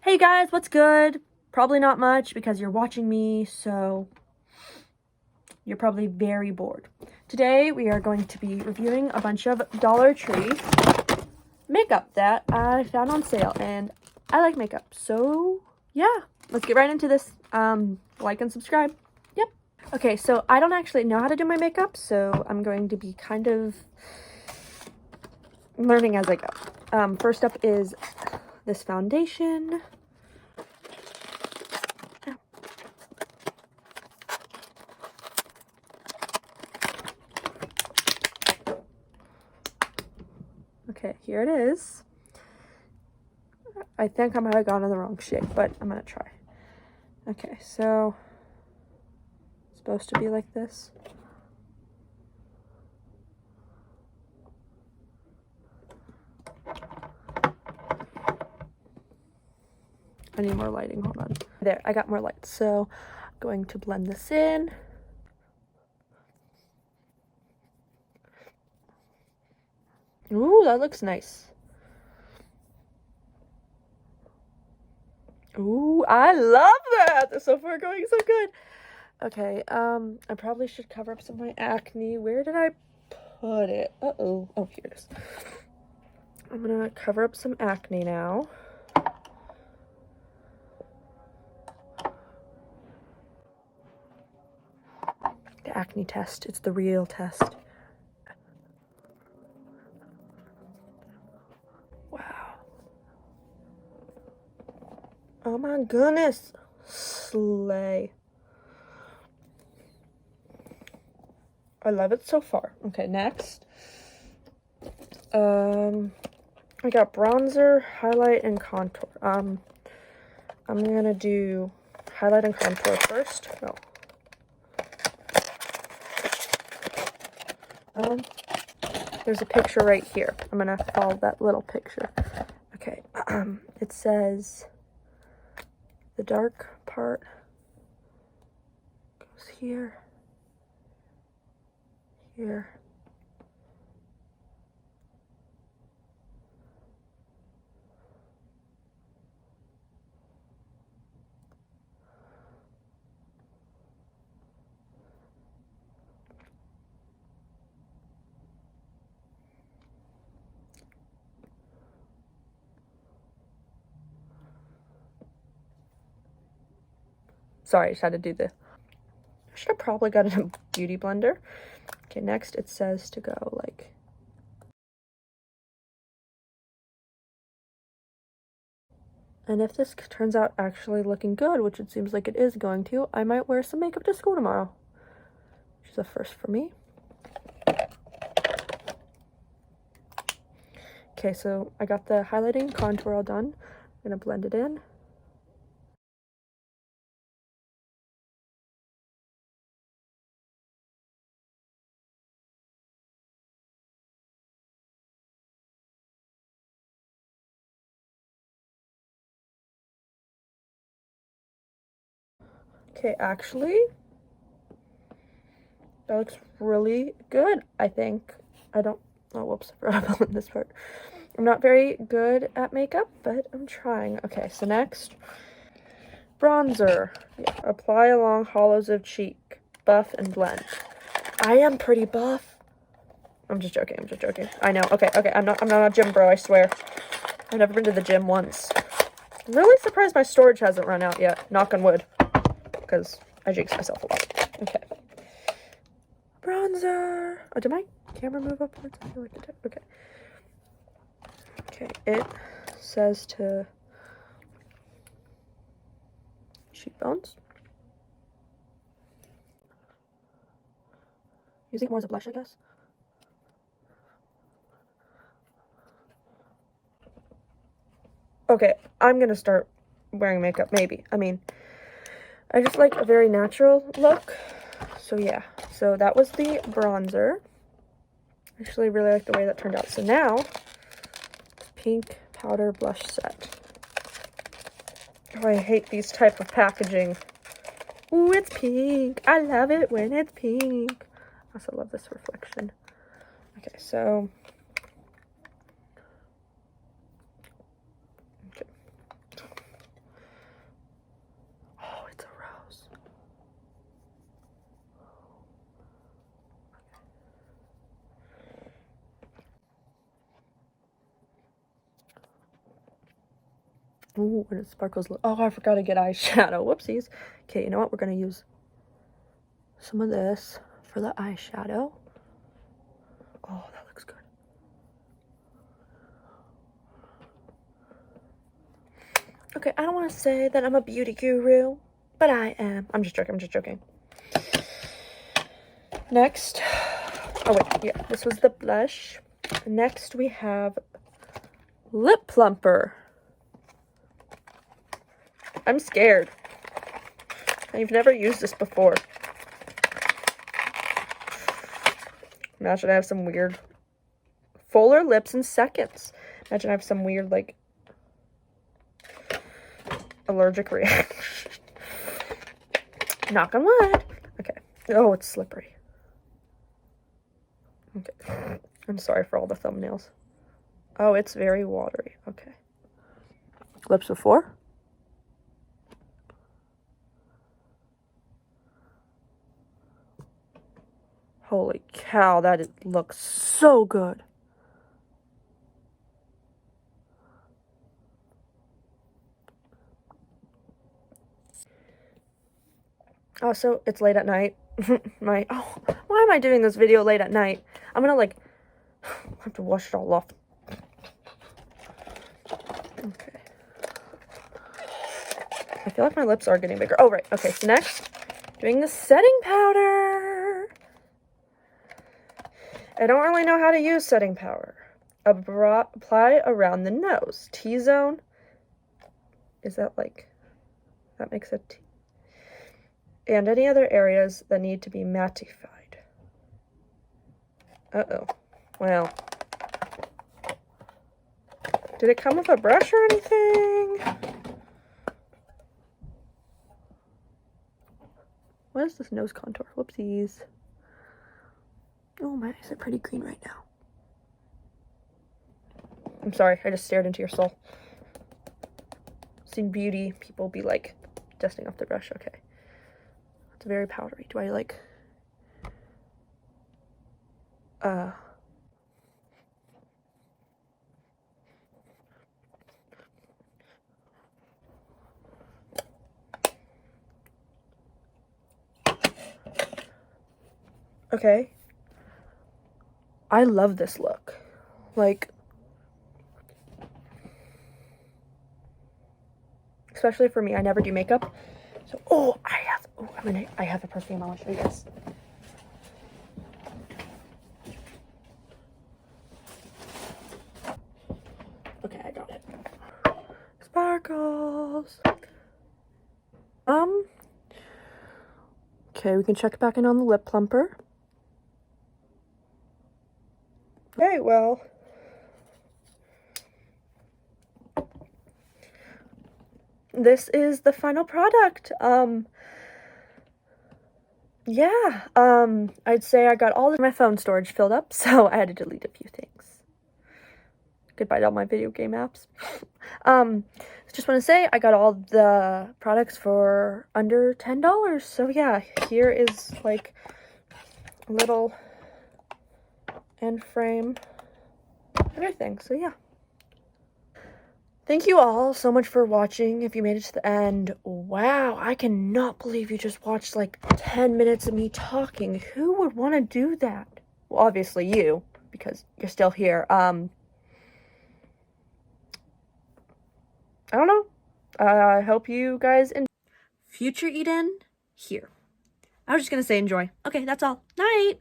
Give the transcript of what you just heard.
Hey guys, what's good? Probably not much because you're watching me, so you're probably very bored. Today we are going to be reviewing a bunch of Dollar Tree makeup that I found on sale, and I like makeup, so yeah, let's get right into this. Like and subscribe. Yep. Okay, so I don't actually know how to do my makeup, so I'm going to be kind of learning as I go. First up is this foundation. Okay, here it is. I think I might have gone in the wrong shade, but I'm gonna try. Okay, so it's supposed to be like this. I need more lighting, hold on. There, I got more light. So I'm going to blend this in. Ooh, that looks nice. Ooh, I love that. So far going so good. Okay, I probably should cover up some of my acne. Where did I put it? Uh-oh. Oh, here it is. I'm gonna cover up some acne now. The acne test. It's the real test. Wow. Oh my goodness. Slay. I love it so far. Okay, next. I got bronzer, highlight, and contour. I'm gonna do highlight and contour first. There's a picture right here. I'm gonna follow that little picture. Okay, it says the dark part goes here, here. Sorry, I just had to do the. I should have probably got a beauty blender. Okay, next it says to go like. And if this turns out actually looking good, which it seems like it is going to, I might wear some makeup to school tomorrow. Which is a first for me. Okay, so I got the highlighting contour all done. I'm gonna blend it in. Okay, actually, that looks really good, I think. I don't, oh, whoops, I forgot about this part. I'm not very good at makeup, but I'm trying. Okay, so next, bronzer. Yeah, apply along hollows of cheek, buff and blend. I am pretty buff. I'm just joking, I'm just joking. I know, okay, I'm not a gym bro, I swear. I've never been to the gym once. I'm really surprised my storage hasn't run out yet, knock on wood, because I jinx myself a lot. Okay. Bronzer. Oh, did my camera move upwards? I feel like it did. Okay. Okay, it says to cheekbones. Using more as a blush, I guess. Okay, I'm gonna start wearing makeup, maybe. I mean, I just like a very natural look. So yeah, so that was the bronzer. I actually really like the way that turned out. So now, pink powder blush set. Oh, I hate these type of packaging. Ooh, it's pink. I love it when it's pink. I also love this reflection. Okay, so Ooh, and it sparkles. Oh, I forgot to get eyeshadow. Whoopsies. Okay, you know what? We're gonna use some of this for the eyeshadow. Oh, that looks good. Okay, I don't want to say that I'm a beauty guru, but I am. I'm just joking. Next, oh wait, yeah, this was the blush. Next we have Lip Plumper. I'm scared. I've never used this before. Imagine I have some weird fuller lips in seconds. Imagine I have some weird, like, allergic reaction. Knock on wood. Okay. Oh, it's slippery. Okay. I'm sorry for all the thumbnails. Oh, it's very watery. Okay. Lips before. Holy cow, looks so good. Also, it's late at night. Why am I doing this video late at night? I'm gonna, like, have to wash it all off. Okay. I feel like my lips are getting bigger. Oh, right. Okay, so next, doing the setting powder. I don't really know how to use setting powder. Apply around the nose. T-zone. Is that, like, that makes a T. And any other areas that need to be mattified. Uh-oh. Well. Did it come with a brush or anything? What is this nose contour? Whoopsies. Oh, my eyes are pretty green right now. I'm sorry, I just stared into your soul. Seen beauty people be like dusting off the brush. Okay. It's very powdery. Do I like okay. I love this look. Like, especially for me, I never do makeup. So, I have a perfume. I want to show you guys. Okay, I got it. Sparkles. Okay, we can check back in on the lip plumper. Okay, well, this is the final product. Yeah, I'd say I got all of my phone storage filled up, so I had to delete a few things. Goodbye to all my video game apps. Just want to say I got all the products for under $10. So yeah, here is like a little end frame, everything. So yeah. Thank you all so much for watching. If you made it to the end, wow, I cannot believe you just watched like 10 minutes of me talking. Who would want to do that? Well, obviously you, because you're still here. I don't know. I hope you guys enjoy. Future Eden, here. I was just gonna say enjoy. Okay, that's all. Night!